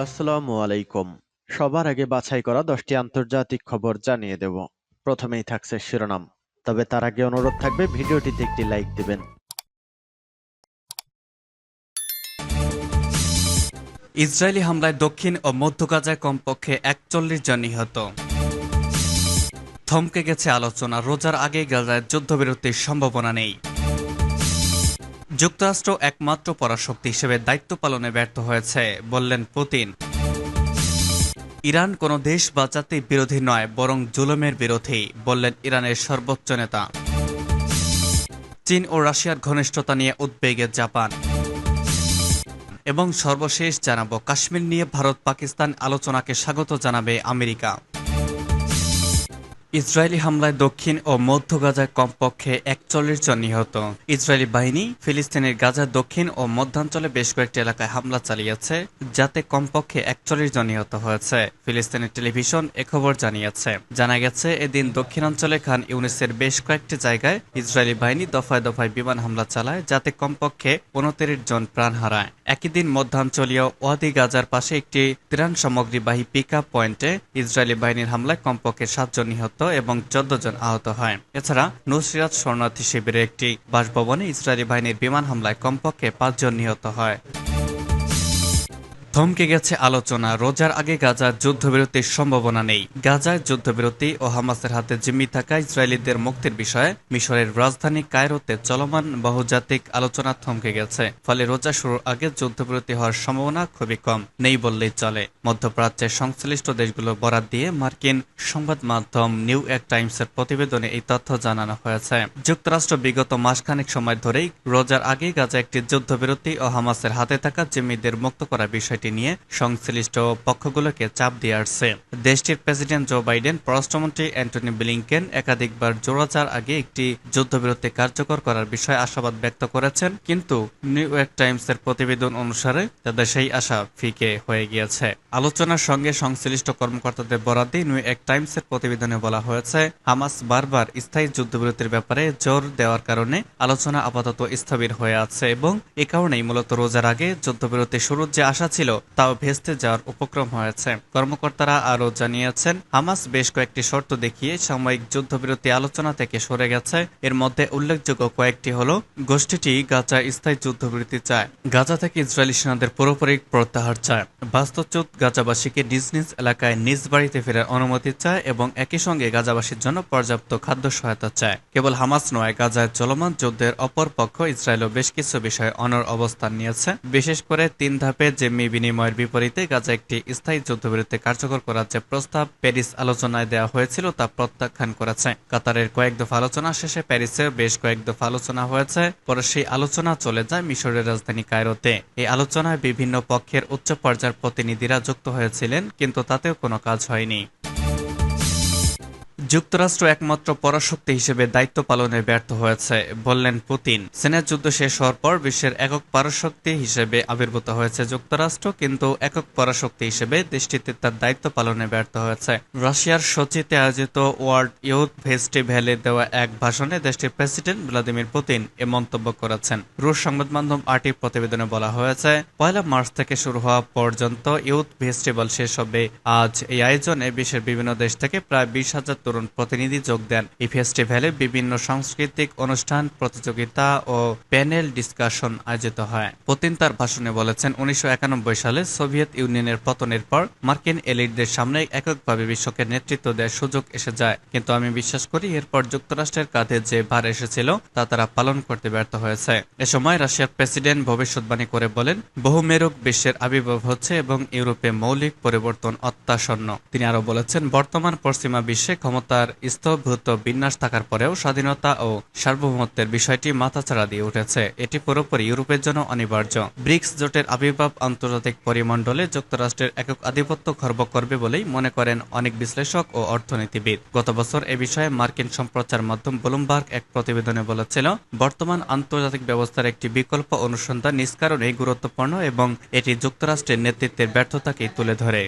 আসসালামু আলাইকুম। সবার আগে বাছাই করা 10টি আন্তর্জাতিক খবর জানিয়ে দেব। প্রথমেই থাকছে শিরোনাম। তবে তার আগে অনুরোধ থাকবে ভিডিওটিতে একটি লাইক দিবেন। ইসরায়েলি হামলায় দক্ষিণ ও মধ্য গাজায় কমপক্ষে ৪১ জন নিহত। থমকে গেছে আলোচনা, রোজার আগেই গাজায় যুদ্ধবিরতির সম্ভাবনা নেই। যুক্তরাষ্ট্র একমাত্র পরাশক্তি হিসেবে দায়িত্ব পালনে ব্যর্থ হয়েছে, বললেন পুতিন। ইরান কোনো দেশ বা জাতির বিরোধী নয়, বরং জুলুমের বিরোধী, বললেন ইরানের সর্বোচ্চ নেতা। চীন ও রাশিয়ার ঘনিষ্ঠতা নিয়ে উদ্বেগে জাপান। এবং সর্বশেষ জানাবো, কাশ্মীর নিয়ে ভারত পাকিস্তান আলোচনাকে স্বাগত জানাবে আমেরিকা। ইসরায়েলি হামলায় দক্ষিণ ও মধ্য গাজায় কমপক্ষে ৪১ জন নিহত। ইসরায়েলি বাহিনী ফিলিস্তিনের গাজার দক্ষিণ ও মধ্যাঞ্চলে বেশ কয়েকটি এলাকায় হামলা চালিয়েছে, যাতে কমপক্ষে ৪১ জন নিহত হয়েছে। ফিলিস্তিনের টেলিভিশন এ খবর জানিয়েছে। জানা গেছে, এদিন দক্ষিণাঞ্চলে খান ইউনিসের বেশ কয়েকটি জায়গায় ইসরায়েলি বাহিনী দফায় দফায় বিমান হামলা চালায়, যাতে কমপক্ষে ২৯ জন প্রাণ হারায়। একই দিন মধ্যাঞ্চলীয় ওয়াদি গাজার পাশে একটি ত্রাণ সামগ্রীবাহী পিকআপ পয়েন্টে ইসরায়েলি বাহিনীর হামলায় কমপক্ষে ৭ জন নিহত এবং ১৪ জন আহত হয়। এছাড়া নুসরাত শরণার্থী শিবিরের একটি বাসভবনে ইসরায়েলি বাহিনীর বিমান হামলায় কমপক্ষে ৫ জন নিহত হয়। থমকে গেছে আলোচনা, রোজার আগে গাজার যুদ্ধবিরতির সম্ভাবনা নেই। গাজায় যুদ্ধবিরতি ও হামাসের হাতে জিম্মি থাকা ইসরায়েলিদের মুক্তির বিষয়ে মিশরের রাজধানী কায়রোতে চলমান বহুজাতিক আলোচনা থমকে গেছে। ফলে রোজা শুরুর আগে যুদ্ধবিরতি হওয়ার সম্ভাবনা খুবই কম, নেই বললেই চলে। মধ্যপ্রাচ্যের সংশ্লিষ্ট দেশগুলো বরাত দিয়ে মার্কিন সংবাদ মাধ্যম নিউ ইয়র্ক টাইমসের প্রতিবেদনে এই তথ্য জানানো হয়েছে। যুক্তরাষ্ট্র বিগত মাসখানেক সময় ধরেই রোজার আগেই গাজায় একটি যুদ্ধবিরতি ও হামাসের হাতে থাকা জিম্মিদের মুক্ত করার বিষয়টি নিয়ে সংশ্লিষ্ট পক্ষগুলোকে চাপ দিয়ে আসছে। দেশটির প্রেসিডেন্ট জো বাইডেন, পররাষ্ট্রমন্ত্রী অ্যান্টনি ব্লিংকেন একাধিকবার রোজার আগে একটি যুদ্ধবিরতি কার্যকর করার বিষয়ে আশাবাদ ব্যক্ত করেছেন, কিন্তু নিউ ইয়র্ক টাইমসের প্রতিবেদন অনুসারে তাদের সেই আশা ফিকে হয়ে গিয়েছে। আলোচনার সঙ্গে সংশ্লিষ্ট কর্মকর্তাদের বরাত দিয়ে নিউ ইয়র্ক টাইমসের প্রতিবেদনে বলা হয়েছে, হামাস বারবার স্থায়ী যুদ্ধবিরতির ব্যাপারে জোর দেওয়ার কারণে আলোচনা আপাতত স্থবির হয়ে আছে এবং এ কারণেই মূলত রোজার আগে যুদ্ধবিরতি শুরুর যে আশা ছিল তাও ভেস্তে যাওয়ার উপক্রম হয়েছে। কর্মকর্তারা আরও জানিয়েছেন, হামাস বেশ কয়েকটি শর্ত দেখিয়ে সাময়িক যুদ্ধবিরতি আলোচনা থেকে সরে গেছে। এর মধ্যে উল্লেখযোগ্য কয়েকটি হল, গোষ্ঠীটি গাজায় স্থায়ী যুদ্ধবিরতি চায়, গাজা থেকে ইসরায়েলি সেনাদের পুরোপুরি প্রত্যাহার চায়, বাস্তুচ্যুত গাজাবাসীকে নিজ নিজ এলাকায় নিজ বাড়িতে ফেরার অনুমতি চায় এবং একই সঙ্গে গাজাবাসীর জন্য পর্যাপ্ত খাদ্য সহায়তা চায়। কেবল হামাস নয়, গাজায় চলমান যুদ্ধের অপর পক্ষ ইসরায়েলও বেশ কিছু বিষয়ে অনড় অবস্থান নিয়েছে। বিশেষ করে ৩ ধাপে জিম্মি বিনিময়ের বিপরীতে গাজা একটি স্থায়ী যুদ্ধবিরতি কার্যকর করার যে প্রস্তাব প্যারিস আলোচনায় দেওয়া হয়েছিল তা প্রত্যাখ্যান করেছে। কাতারের কয়েক দফা আলোচনা শেষে প্যারিসে বেশ কয়েক দফা আলোচনা হয়েছে। পরে সেই আলোচনা চলে যায় মিশরের রাজধানী কায়রোতে। এই আলোচনায় বিভিন্ন পক্ষের উচ্চ পর্যায়ের প্রতিনিধিরা যুক্ত হয়েছিলেন, কিন্তু তাতেও কোনো কাজ হয়নি। যুক্তরাষ্ট্র একমাত্র পরাশক্তি হিসেবে দায়িত্ব পালনে ব্যর্থ হয়েছে, বললেন পুতিন। সেনার যুদ্ধ শেষ হওয়ার পর বিশ্বের একক পরাশক্তি হিসেবে আবির্ভূত হয়েছে যুক্তরাষ্ট্র, কিন্তু একক পরাশক্তি হিসেবে দেশটিতে তার দায়িত্ব পালনে ব্যর্থ হয়েছে। রাশিয়ার সোচিতে আয়োজিত ওয়ার্ল্ড ইয়ুথ ফেস্টিভ্যালে দেওয়া এক ভাষণে দেশটির প্রেসিডেন্ট ভ্লাদিমির পুতিন এ মন্তব্য করেছেন। রুশ সংবাদ মাধ্যম আরটি প্রতিবেদনে বলা হয়েছে, ১ মার্চ থেকে শুরু হওয়া পর্যন্ত ইয়ুথ ফেস্টিভ্যাল শেষ হবে আজ। এই আয়োজনে বিশ্বের বিভিন্ন দেশ থেকে প্রায় ২০,০০০ তরুণ প্রতিনিধি যোগ দেন। এই ফেস্টিভ্যালে বিভিন্ন সাংস্কৃতিক অনুষ্ঠান, প্রতিযোগিতা ও প্যানেল ডিসকাশন আয়োজিত হয়। পুতিন তার ভাষণে বলেছেন, ১৯৯১ সালে সোভিয়েত ইউনিয়নের পতনের পর মার্কিন এলিটদের সামনে এককভাবে বিশ্বকে নেতৃত্ব দেওয়ার সুযোগ এসে যায়, কিন্তু আমি বিশ্বাস করি এরপর যুক্তরাষ্ট্রের কাঁধে যে ভার এসেছিল তা তারা পালন করতে ব্যর্থ হয়েছে। এ সময় রাশিয়ার প্রেসিডেন্ট ভবিষ্যৎবাণী করে বলেন, বহুমেরুক বিশ্বের আবির্ভাব হচ্ছে এবং ইউরোপে মৌলিক পরিবর্তন অত্যাসন্ন। তিনি আরো বলেছেন, বর্তমান পশ্চিমা বিশ্বে ক্ষমতার স্তরভূত বিন্যাস থাকার পরেও স্বাধীনতা ও সার্বভৌমত্বের বিষয়টি মাথাচাড়া দিয়ে উঠেছে। এটি পুরোপুরি ইউরোপের জন্য অনিবার্য। ব্রিক্স জোটের আবির্ভাব আন্তর্জাতিক পরিমণ্ডলে যুক্তরাষ্ট্রের একক আধিপত্য খর্ব করবে বলেই মনে করেন অনেক বিশ্লেষক ও অর্থনীতিবিদ। গত বছর এ বিষয়ে মার্কিন সম্প্রচার মাধ্যম ব্লুমবার্গ এক প্রতিবেদনে বলেছিল, বর্তমান আন্তর্জাতিক ব্যবস্থার একটি বিকল্প অনুসন্ধান নিজ কারণেই গুরুত্বপূর্ণ এবং এটি যুক্তরাষ্ট্রের নেতৃত্বের ব্যর্থতাকেই তুলে ধরে।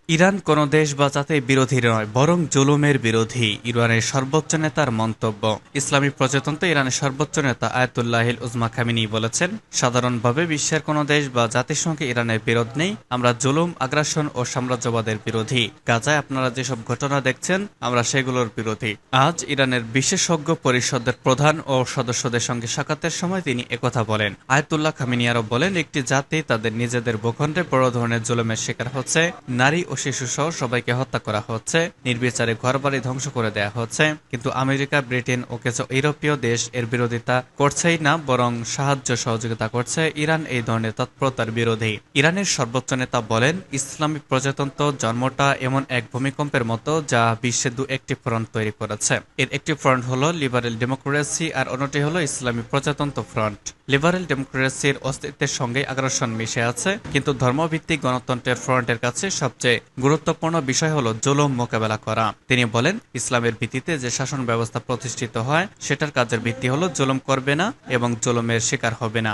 ইরান কোনো দেশ বা জাতির বিরোধী নয়, বরং জুলুমের বিরোধী, ইরানের সর্বোচ্চ নেতার মন্তব্য। ইসলামী প্রজাতন্ত্র ইরানের সর্বোচ্চ নেতা আয়াতুল্লাহিল উজমা খামেনি বলেছেন, সাধারণভাবে বিশ্বের কোনো দেশ বা জাতির সঙ্গে ইরানের বিরোধ নেই। আমরা জুলুম, আগ্রাসন ও সাম্রাজ্যবাদের বিরোধী। গাজায় আপনারা যেসব ঘটনা দেখছেন, আমরা সেগুলোর বিরোধী। আজ ইরানের বিশেষজ্ঞ পরিষদের প্রধান ও সদস্যদের সঙ্গে সাক্ষাতের সময় তিনি একথা বলেন। আয়াতুল্লাহ খামেনি আরও বলেন, একটি জাতি তাদের নিজেদের ভূখণ্ডে বড় ধরনের জুলুমের শিকার হচ্ছে। নারী ও শিশুসহ সবাইকে হত্যা করা হচ্ছে, নির্বিচারে ঘরবাড়ি ধ্বংস করে দেয়া হচ্ছে। কিন্তু আমেরিকা, ব্রিটেন ও কিছু ইউরোপীয় দেশ এর বিরোধিতা করছেই না, বরং সাহায্য সহযোগিতা করছে। ইরান এই ধরনের তৎপরতার বিরোধী। ইরানের সর্বোচ্চ নেতা বলেন, ইসলামী প্রজাতন্ত্র জন্মটা এমন এক ভূমিকম্পের মতো যা বিশ্বে একটি ফ্রন্ট তৈরি করেছে। এর একটি ফ্রন্ট হলো লিবারেল ডেমোক্রেসি আর অন্যটি হলো ইসলামী প্রজাতন্ত্র ফ্রন্ট। লিবারেল ডেমোক্রেসির অস্তিত্বের সঙ্গে আগ্রাসন মিশে আছে, কিন্তু ধর্মভিত্তিক গণতন্ত্রের ফ্রন্টের কাছে সবচেয়ে গুরুত্বপূর্ণ বিষয় হলো জুলুম মোকাবেলা করা। তিনি বলেন, ইসলামের ভিত্তিতে যে শাসন ব্যবস্থা প্রতিষ্ঠিত হয় সেটার কাজের ভিত্তি হলো জুলুম করবে না এবং জুলুমের শিকার হবে না।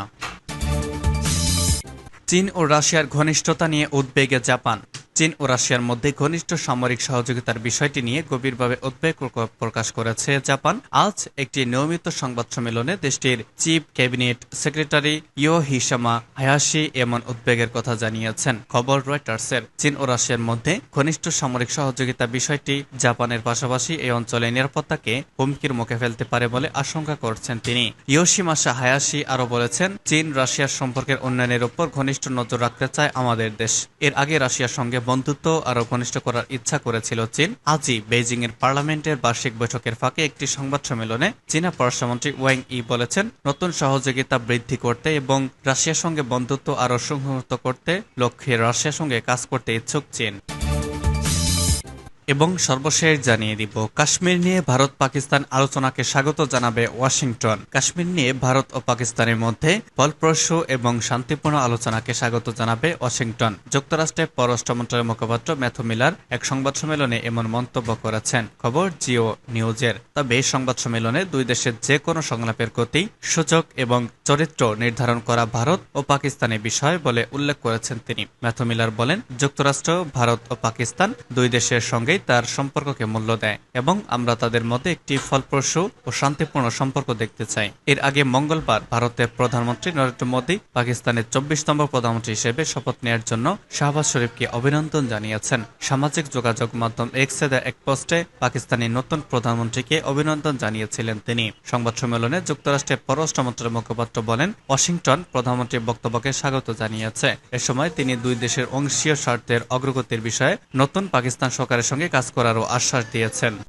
চীন ও রাশিয়ার ঘনিষ্ঠতা নিয়ে উদ্বেগে জাপান। চীন ও রাশিয়ার মধ্যে ঘনিষ্ঠ সামরিক সহযোগিতার বিষয়টি নিয়ে গভীরভাবে উদ্বেগ প্রকাশ করেছে জাপান। আজ একটি নিয়মিত সংবাদ সম্মেলনে দেশটির চিফ ক্যাবিনেট সেক্রেটারি ইয়োহিশিমা হায়াশি এমন উদ্বেগের কথা জানিয়েছেন। খবর রয়টার্সের। চীন ও রাশিয়ার মধ্যে ঘনিষ্ঠ সামরিক সহযোগিতা বিষয়টি জাপানের পাশাপাশি এই অঞ্চলের নিরাপত্তাকে হুমকির মুখে ফেলতে পারে বলে আশঙ্কা করছেন তিনি। ইয়োশিমাসা হায়াশি আরও বলেছেন, চীন রাশিয়ার সম্পর্কের উন্নয়নের উপর ঘনিষ্ঠ নজর রাখতে চায় আমাদের দেশ। এর আগে রাশিয়ার সঙ্গে বন্ধুত্ব আরও ঘনিষ্ঠ করার ইচ্ছা করেছিল চীন। আজই বেইজিং এর পার্লামেন্টের বার্ষিক বৈঠকের ফাঁকে একটি সংবাদ সম্মেলনে চীনা পররাষ্ট্রমন্ত্রী ওয়াং ই বলেছেন, নতুন সহযোগিতা বৃদ্ধি করতে এবং রাশিয়ার সঙ্গে বন্ধুত্ব আরও সুসংহত করতে লক্ষ্যে রাশিয়ার সঙ্গে কাজ করতে ইচ্ছুক চীন। এবং সর্বশেষ জানিয়ে দিব, কাশ্মীর নিয়ে ভারত পাকিস্তান আলোচনাকে স্বাগত জানাবে ওয়াশিংটন। কাশ্মীর নিয়ে ভারত ও পাকিস্তানের মধ্যে ফলপ্রসূ এবং শান্তিপূর্ণ আলোচনাকে স্বাগত জানাবে ওয়াশিংটন। যুক্তরাষ্ট্রের পররাষ্ট্র মন্ত্রণালয়ের মুখপাত্র ম্যাথু মিলার এক সংবাদ সম্মেলনে এমন মন্তব্য করেছেন। খবর জিও নিউজের। তবে এই সংবাদ সম্মেলনে দুই দেশের যে কোনো সংলাপের গতি, সূচক এবং চরিত্র নির্ধারণ করা ভারত ও পাকিস্তানের বিষয় বলে উল্লেখ করেছেন তিনি। ম্যাথু মিলার বলেন, যুক্তরাষ্ট্র, ভারত ও পাকিস্তান দুই দেশের সঙ্গেই তার সম্পর্ককে মূল্য দেয় এবং আমরা তাদের মধ্যে একটি ফলপ্রসূ ও শান্তিপূর্ণ সম্পর্ক দেখতে চাই। এর আগে মঙ্গলবার ভারতের প্রধানমন্ত্রী নরেন্দ্র মোদী পাকিস্তানের 24তম প্রধানমন্ত্রী হিসেবে শপথ নেওয়ার জন্য শাহবাজ শরীফকে অভিনন্দন জানিয়েছেন। সামাজিক যোগাযোগ মাধ্যম এক্সে দেয়া এক পোস্টে পাকিস্তানের নতুন প্রধানমন্ত্রীকে অভিনন্দন জানিয়েছিলেন তিনি। সংবাদ সম্মেলনে যুক্তরাষ্ট্রের পররাষ্ট্র মন্ত্রণালয়ের মুখপাত্র বলেন, ওয়াশিংটন প্রধানমন্ত্রীর বক্তব্যকে স্বাগত জানিয়েছে। এ সময় তিনি দুই দেশের অংশীয় স্বার্থের অগ্রগতির বিষয়ে নতুন পাকিস্তান সরকারের সঙ্গে কাজ করারও আশ্বাস দিয়েছেন।